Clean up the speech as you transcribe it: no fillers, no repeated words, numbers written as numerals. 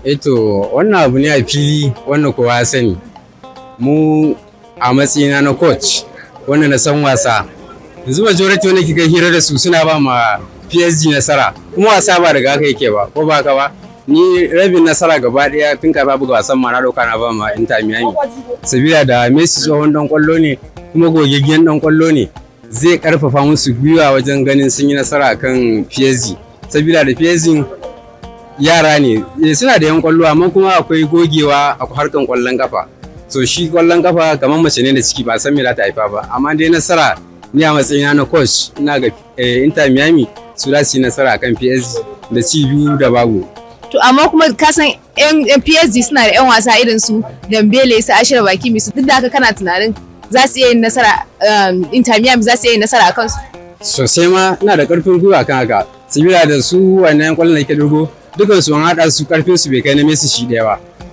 Eto wannan abu ne a fili wanda kowa ya sani. Mu a matsayina na coach wanda na san wasa. Yanzu majority wanda kika hira da su suna ba ma PSG nasara. Kuma wasa ba daga haka yake ba, ko ba haka ba? Ni rabin nasara gaba daya tun ka buga wasan ma na dauka na ba ma Inter Miami. Sabila da Messi tsohon dan kwallo ne kuma gogaggen dan kwallo ne. Zai karfafa musu gwiwa wajen ganin sun yi nasara kan PSG. Sabila da PSG yara ne suna da yan kwallo amma kuma akwai gogewa a harkan kwallon kafa. So shi kwallon kafa kamar mace ne da ciki ba san me za ta haifa ba. Amma dai nasara ni a matsayina na coach ina ga Inter Miami su za su yi nasara kan PSG da ci 2-0. To amma kuma ka san yan PSG suna da yan wasa irin su Dembele su Ashraf Hakimi su duk da haka kana tunanin za su iya yin nasara Inter Miami za su iya yin nasara a kansu. Sosai ma ina da karfin gwiwa kan haka. Sabila da su wannan kwallon da ke dogo dukansu an haɗa su karfin su bai kai na Messi shi ɗaya ba.